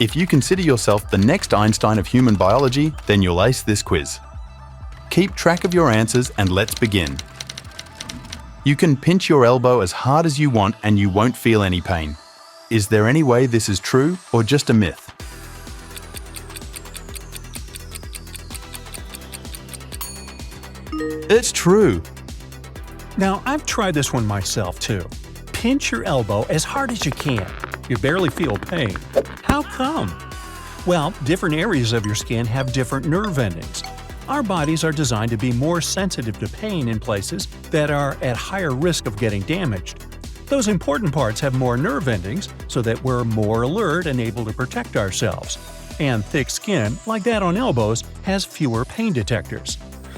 If you consider yourself the next Einstein of human biology, then you'll ace this quiz. Keep track of your answers and let's begin. You can pinch your elbow as hard as you want and you won't feel any pain. Is there any way this is true or just a myth? It's true. Now, I've tried this one myself too. Pinch your elbow as hard as you can. You barely feel pain. How come? Well, different areas of your skin have different nerve endings. Our bodies are designed to be more sensitive to pain in places that are at higher risk of getting damaged. Those important parts have more nerve endings so that we're more alert and able to protect ourselves. And thick skin, like that on elbows, has fewer pain detectors.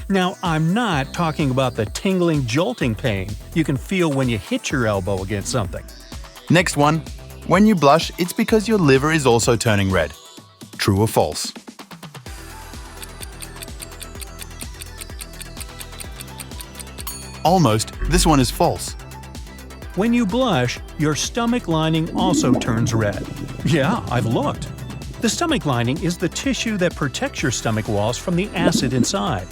Now, I'm not talking about the tingling, jolting pain you can feel when you hit your elbow against something. Next one. When you blush, it's because your liver is also turning red. True or false? Almost. This one is false. When you blush, your stomach lining also turns red. Yeah, I've looked. The stomach lining is the tissue that protects your stomach walls from the acid inside.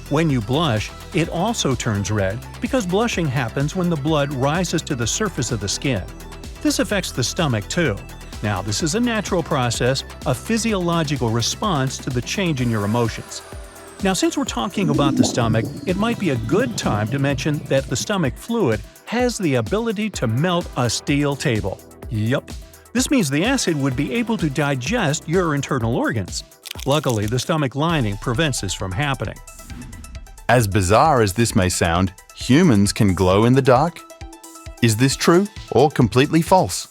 When you blush, it also turns red because blushing happens when the blood rises to the surface of the skin. This affects the stomach too. Now, this is a natural process, a physiological response to the change in your emotions. Now, since we're talking about the stomach, it might be a good time to mention that the stomach fluid has the ability to melt a steel table. Yup. This means the acid would be able to digest your internal organs. Luckily, the stomach lining prevents this from happening. As bizarre as this may sound, humans can glow in the dark? Is this true or completely false?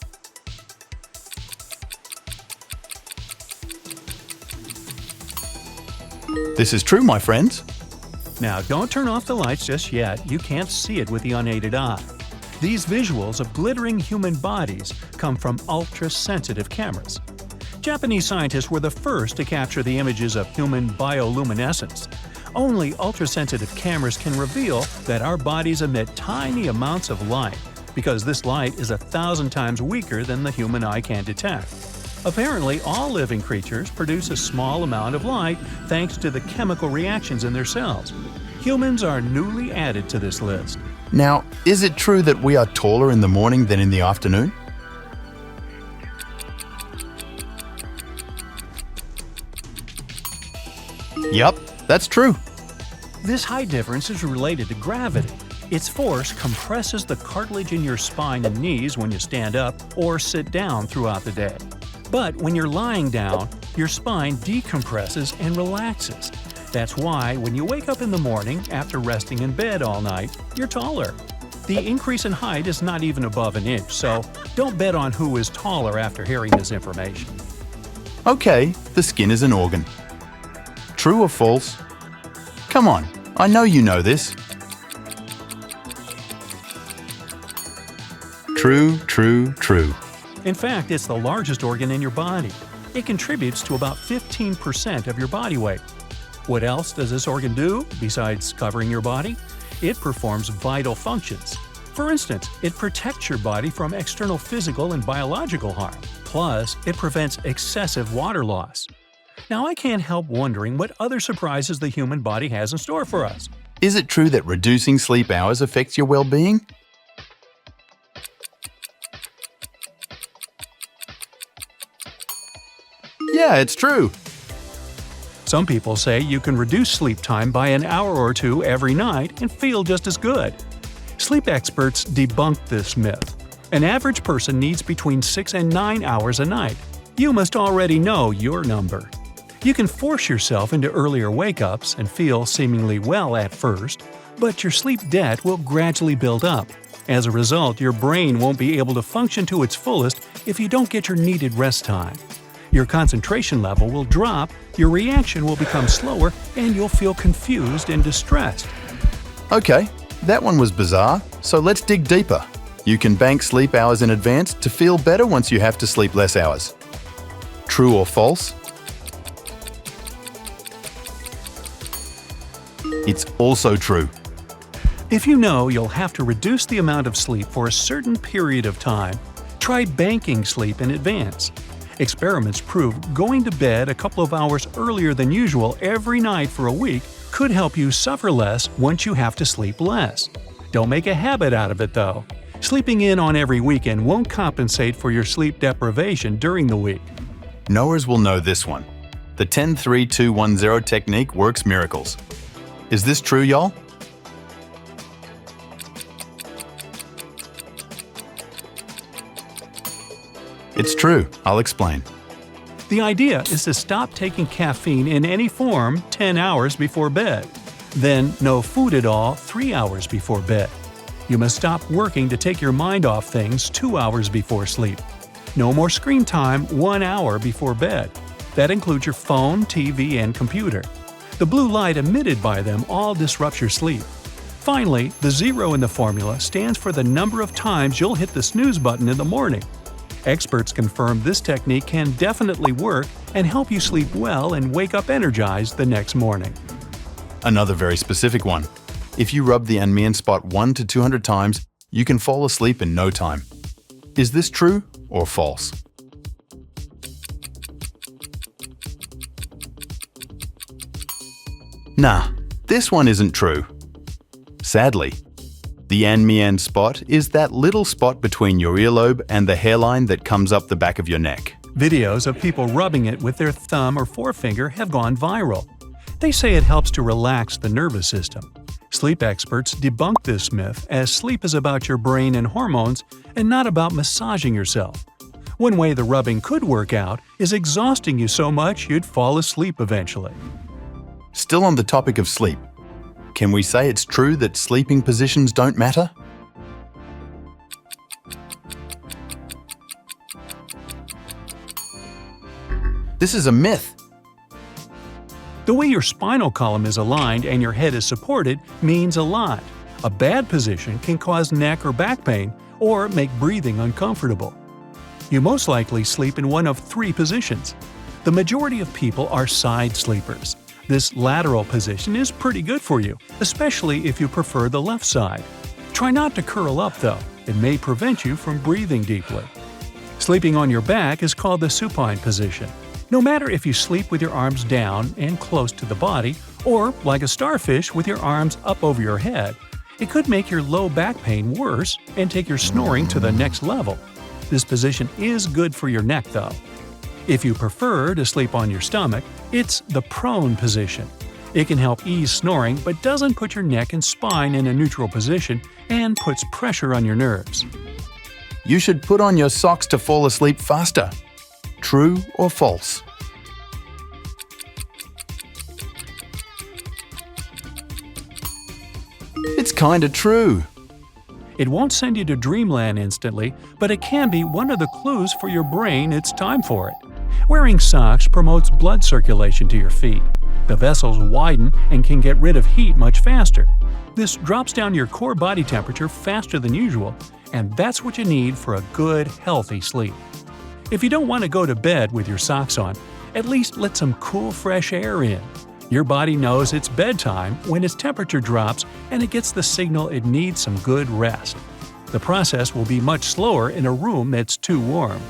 This is true, my friends. Now, don't turn off the lights just yet. You can't see it with the unaided eye. These visuals of glittering human bodies come from ultra-sensitive cameras. Japanese scientists were the first to capture the images of human bioluminescence. Only ultra-sensitive cameras can reveal that our bodies emit tiny amounts of light, because this light is 1,000 times weaker than the human eye can detect. Apparently, all living creatures produce a small amount of light thanks to the chemical reactions in their cells. Humans are newly added to this list. Now, is it true that we are taller in the morning than in the afternoon? Yup, that's true. This height difference is related to gravity. Its force compresses the cartilage in your spine and knees when you stand up or sit down throughout the day. But when you're lying down, your spine decompresses and relaxes. That's why when you wake up in the morning after resting in bed all night, you're taller. The increase in height is not even above an inch, so don't bet on who is taller after hearing this information. Okay, the skin is an organ. True or false? Come on, I know you know this. True, true, true. In fact, it's the largest organ in your body. It contributes to about 15% of your body weight. What else does this organ do besides covering your body? It performs vital functions. For instance, it protects your body from external physical and biological harm. Plus, it prevents excessive water loss. Now, I can't help wondering what other surprises the human body has in store for us. Is it true that reducing sleep hours affects your well-being? Yeah, it's true. Some people say you can reduce sleep time by an hour or two every night and feel just as good. Sleep experts debunk this myth. An average person needs between 6 and 9 hours a night. You must already know your number. You can force yourself into earlier wake-ups and feel seemingly well at first, but your sleep debt will gradually build up. As a result, your brain won't be able to function to its fullest if you don't get your needed rest time. Your concentration level will drop, your reaction will become slower, and you'll feel confused and distressed. Okay, that one was bizarre, so let's dig deeper. You can bank sleep hours in advance to feel better once you have to sleep less hours. True or false? It's also true. If you know you'll have to reduce the amount of sleep for a certain period of time, try banking sleep in advance. Experiments prove going to bed a couple of hours earlier than usual every night for a week could help you suffer less once you have to sleep less. Don't make a habit out of it though. Sleeping in on every weekend won't compensate for your sleep deprivation during the week. Knowers will know this one. The 10-3-2-1-0 technique works miracles. Is this true, y'all? It's true. I'll explain. The idea is to stop taking caffeine in any form 10 hours before bed. Then no food at all 3 hours before bed. You must stop working to take your mind off things 2 hours before sleep. No more screen time 1 hour before bed. That includes your phone, TV, and computer. The blue light emitted by them all disrupts your sleep. Finally, the 0 in the formula stands for the number of times you'll hit the snooze button in the morning. Experts confirm this technique can definitely work and help you sleep well and wake up energized the next morning. Another very specific one. If you rub the Anmian spot 100 to 200 times, you can fall asleep in no time. Is this true or false? Nah, this one isn't true. Sadly, the Anmian spot is that little spot between your earlobe and the hairline that comes up the back of your neck. Videos of people rubbing it with their thumb or forefinger have gone viral. They say it helps to relax the nervous system. Sleep experts debunk this myth as sleep is about your brain and hormones and not about massaging yourself. One way the rubbing could work out is exhausting you so much you'd fall asleep eventually. Still on the topic of sleep, can we say it's true that sleeping positions don't matter? This is a myth. The way your spinal column is aligned and your head is supported means a lot. A bad position can cause neck or back pain or make breathing uncomfortable. You most likely sleep in one of 3 positions. The majority of people are side sleepers. This lateral position is pretty good for you, especially if you prefer the left side. Try not to curl up though, it may prevent you from breathing deeply. Sleeping on your back is called the supine position. No matter if you sleep with your arms down and close to the body, or like a starfish with your arms up over your head, it could make your low back pain worse and take your snoring to the next level. This position is good for your neck though. If you prefer to sleep on your stomach, it's the prone position. It can help ease snoring but doesn't put your neck and spine in a neutral position and puts pressure on your nerves. You should put on your socks to fall asleep faster. True or false? It's kinda true. It won't send you to dreamland instantly, but it can be one of the clues for your brain it's time for it. Wearing socks promotes blood circulation to your feet. The vessels widen and can get rid of heat much faster. This drops down your core body temperature faster than usual, and that's what you need for a good, healthy sleep. If you don't want to go to bed with your socks on, at least let some cool, fresh air in. Your body knows it's bedtime when its temperature drops and it gets the signal it needs some good rest. The process will be much slower in a room that's too warm.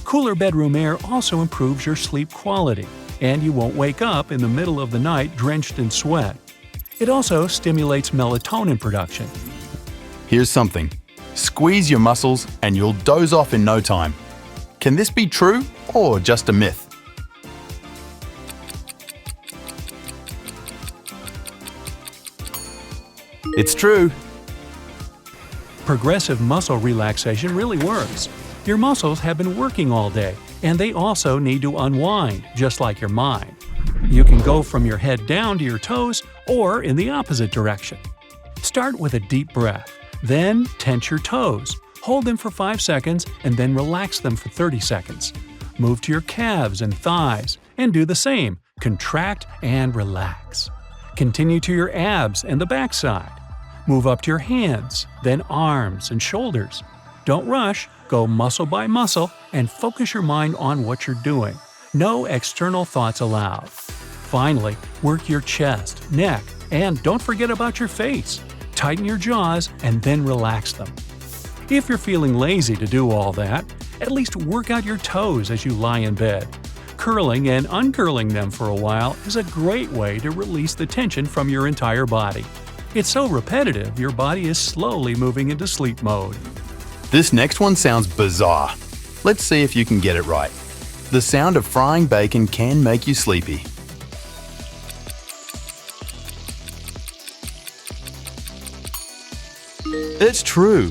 Cooler bedroom air also improves your sleep quality, and you won't wake up in the middle of the night drenched in sweat. It also stimulates melatonin production. Here's something. Squeeze your muscles and you'll doze off in no time. Can this be true or just a myth? It's true. Progressive muscle relaxation really works. Your muscles have been working all day, and they also need to unwind, just like your mind. You can go from your head down to your toes or in the opposite direction. Start with a deep breath, then tense your toes. Hold them for 5 seconds and then relax them for 30 seconds. Move to your calves and thighs and do the same. Contract and relax. Continue to your abs and the backside. Move up to your hands, then arms and shoulders. Don't rush, go muscle by muscle and focus your mind on what you're doing. No external thoughts allowed. Finally, work your chest, neck, and don't forget about your face. Tighten your jaws and then relax them. If you're feeling lazy to do all that, At least work out your toes as you lie in bed. Curling and uncurling them for a while is a great way to release the tension from your entire body. It's so repetitive, your body is slowly moving into sleep mode. This next one sounds bizarre. Let's see if you can get it right. The sound of frying bacon can make you sleepy. It's true.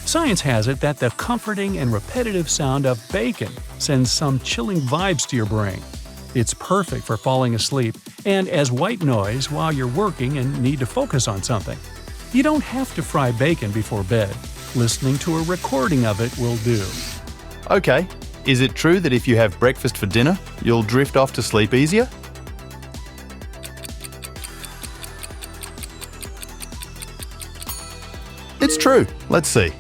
Science has it that the comforting and repetitive sound of bacon sends some chilling vibes to your brain. It's perfect for falling asleep and as white noise while you're working and need to focus on something. You don't have to fry bacon before bed. Listening to a recording of it will do. Okay, is it true that if you have breakfast for dinner, you'll drift off to sleep easier? It's true. Let's see.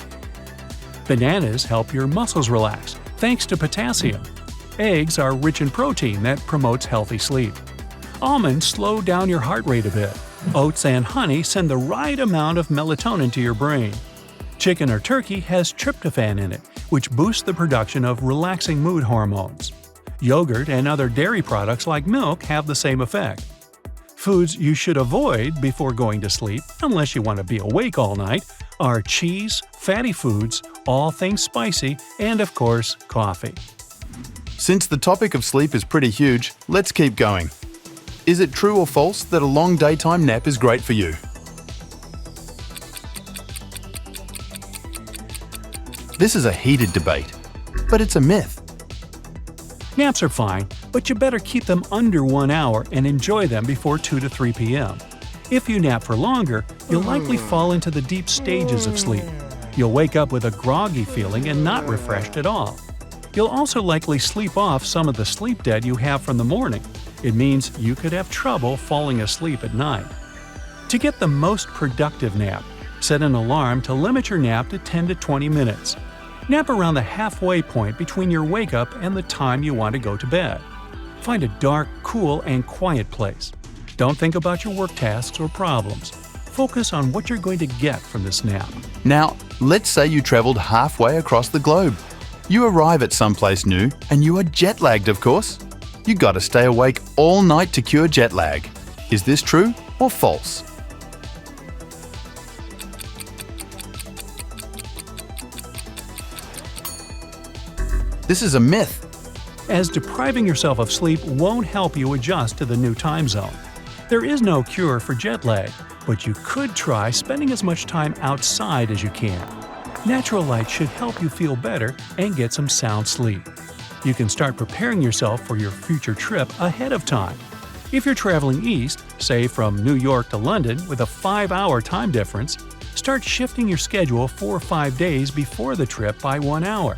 Bananas help your muscles relax, thanks to potassium. Eggs are rich in protein that promotes healthy sleep. Almonds slow down your heart rate a bit. Oats and honey send the right amount of melatonin to your brain. Chicken or turkey has tryptophan in it, which boosts the production of relaxing mood hormones. Yogurt and other dairy products like milk have the same effect. Foods you should avoid before going to sleep, unless you want to be awake all night, are cheese, fatty foods, all things spicy, and of course, coffee. Since the topic of sleep is pretty huge, let's keep going. Is it true or false that a long daytime nap is great for you? This is a heated debate, but it's a myth. Naps are fine, but you better keep them under 1 hour and enjoy them before 2 to 3 p.m. If you nap for longer, you'll likely fall into the deep stages of sleep. You'll wake up with a groggy feeling and not refreshed at all. You'll also likely sleep off some of the sleep debt you have from the morning. It means you could have trouble falling asleep at night. To get the most productive nap, set an alarm to limit your nap to 10 to 20 minutes. Nap around the halfway point between your wake-up and the time you want to go to bed. Find a dark, cool, and quiet place. Don't think about your work tasks or problems. Focus on what you're going to get from this nap. Now, let's say you traveled halfway across the globe. You arrive at someplace new and you are jet-lagged, of course. You gotta stay awake all night to cure jet lag. Is this true or false? This is a myth. As depriving yourself of sleep won't help you adjust to the new time zone. There is no cure for jet lag, but you could try spending as much time outside as you can. Natural light should help you feel better and get some sound sleep. You can start preparing yourself for your future trip ahead of time. If you're traveling east, say from New York to London with a 5-hour time difference, start shifting your schedule 4 or 5 days before the trip by 1 hour.